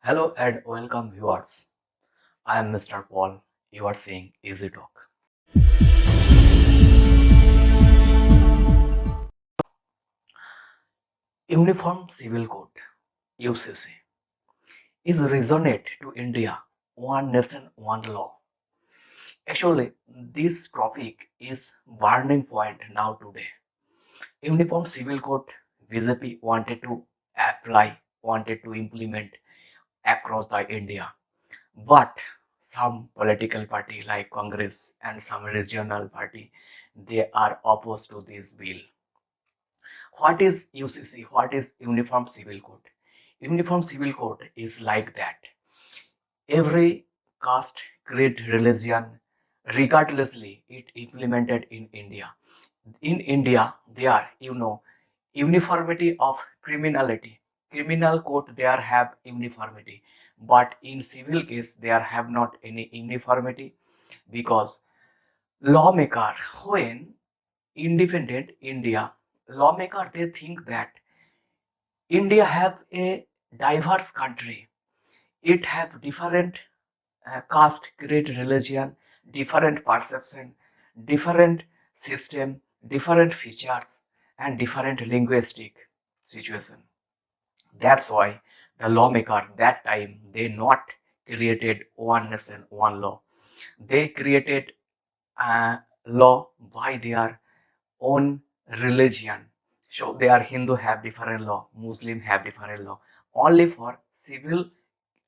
Hello and welcome viewers. I am Mr. Paul. You are seeing Easy Talk. Uniform Civil Code (UCC) is resonant to India. One nation, one law. Actually, this topic is burning point now today. Uniform Civil Code BJP wanted to implement across the India. But some political party like Congress and some regional party, they are opposed to this bill. What is UCC? What is Uniform Civil Code? Uniform Civil Code is like that. Every caste, creed, religion, regardlessly, it implemented in India. In India, there, uniformity of criminality. Criminal code there have uniformity, but in civil case there have not any uniformity because lawmaker when independent India lawmaker they think that India have a diverse country. It have different caste, creed, religion, different perception, different system, different features, and different linguistic situation. That's why the lawmaker that time they not created one nation, one law. They created a law by their own religion. So they are Hindu have different law, Muslim have different law. Only for civil,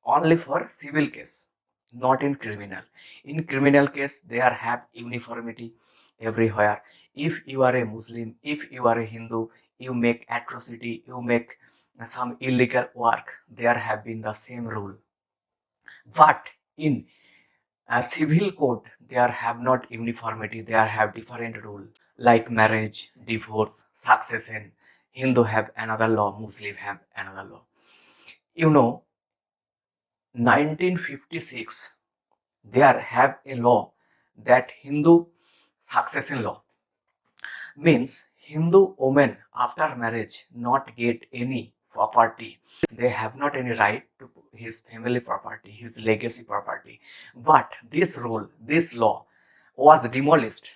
only for civil case, not in criminal. In criminal case, they are have uniformity everywhere. If you are a Muslim, if you are a Hindu, you make atrocity, you make some illegal work, there have been the same rule. But in a civil code, there have not uniformity, there have different rule like marriage, divorce, succession. Hindu have another law, Muslim have another law. You know, 1956, there have a law that Hindu succession law means Hindu women after marriage not get any property. They have not any right to his family property, his legacy property. But this rule, this law was demolished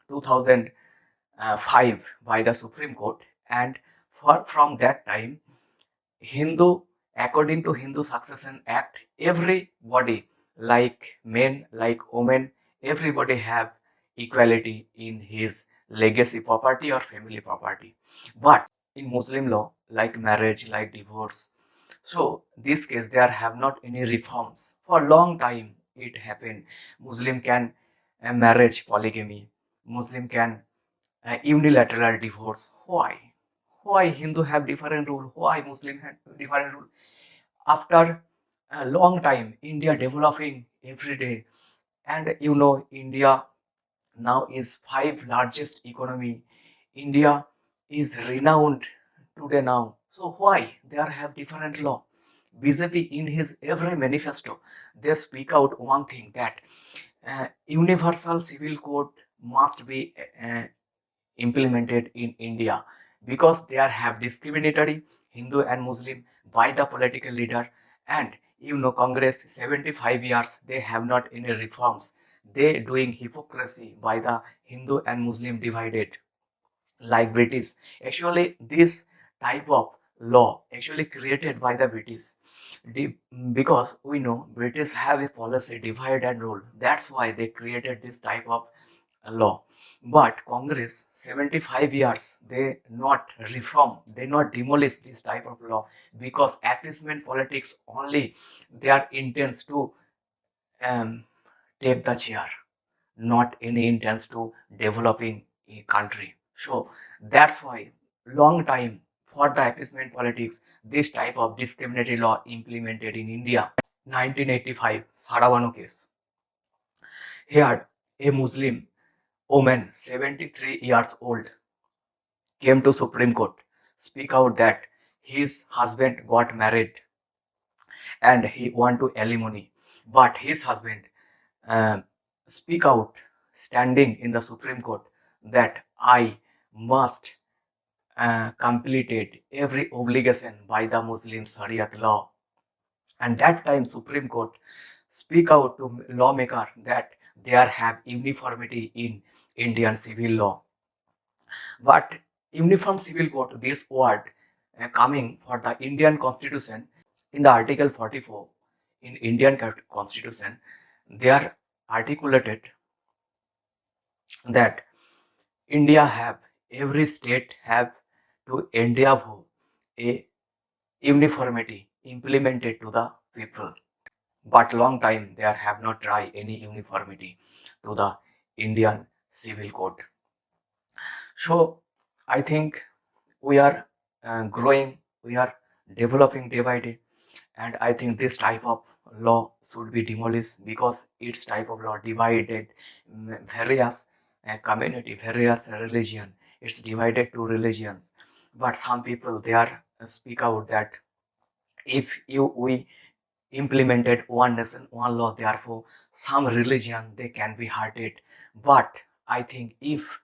2005 by the Supreme Court, and from that time Hindu, according to Hindu Succession Act, everybody, like men, like women, everybody have equality in his legacy property or family property. But in Muslim law, like marriage, like divorce, so this case there have not any reforms. For a long time it happened. Muslim can marriage polygamy. Muslim can unilateral divorce. Why? Why Hindu have different rule? Why Muslim have different rule? After a long time, India developing every day, and India now is five largest economy. India is renowned today now. So why they are have different law? BJP in his every manifesto they speak out one thing that universal civil code must be implemented in India because they are have discriminatory Hindu and Muslim by the political leader, and Congress 75 years they have not any reforms. They doing hypocrisy by the Hindu and Muslim divided like British. Actually, this type of law actually created by the British. The, because we know British have a policy divide and rule. That's why they created this type of law. But Congress 75 years they not reform, they not demolish this type of law because appeasement politics only their intents to um, take the chair, not any intents to developing a country. So that's why long time for the appeasement politics, this type of discriminatory law implemented in India. 1985 Saravano case. Here, a Muslim woman, 73 years old, came to Supreme Court, speak out that his husband got married and he want to alimony, but his husband uh, speak out, standing in the Supreme Court, that I must completed every obligation by the Muslim Shariat law. And that time Supreme Court speak out to lawmaker that there have uniformity in Indian civil law. But uniform civil code, this word coming for the Indian constitution in the Article 44 in Indian constitution, they are articulated that India have, every state have to endeavor a uniformity implemented to the people. But long time there have not tried any uniformity to the Indian civil code. So I think we are growing, we are developing day by day, and I think this type of law should be demolished because its type of law divided various community, various religion. It's divided to religions, but some people they are speak out that if you we implemented one nation, one law, therefore some religion they can be hurted. But I think if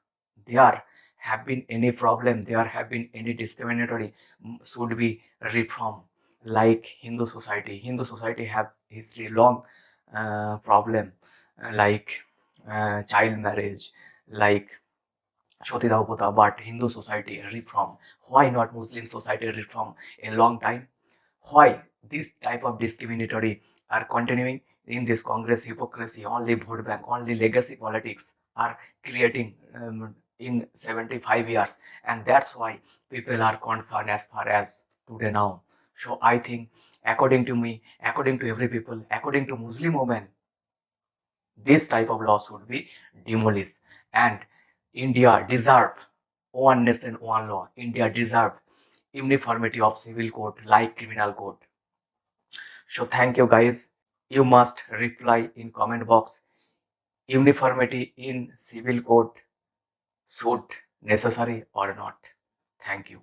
there have been any problem, there have been any discriminatory, should be reform. Like Hindu society have history long problem, like child marriage, like Shoti Daupota, but Hindu society reform. Why not Muslim society reform a long time? Why this type of discriminatory are continuing in this Congress hypocrisy, only vote bank, only legacy politics are creating in 75 years, and that's why people are concerned as far as today now. So I think, according to me, according to every people, according to Muslim women, this type of law should be demolished, and India deserve one nation, one law. India deserve uniformity of civil code like criminal code. So thank you guys. You must reply in comment box. Uniformity in civil code should necessary or not. Thank you.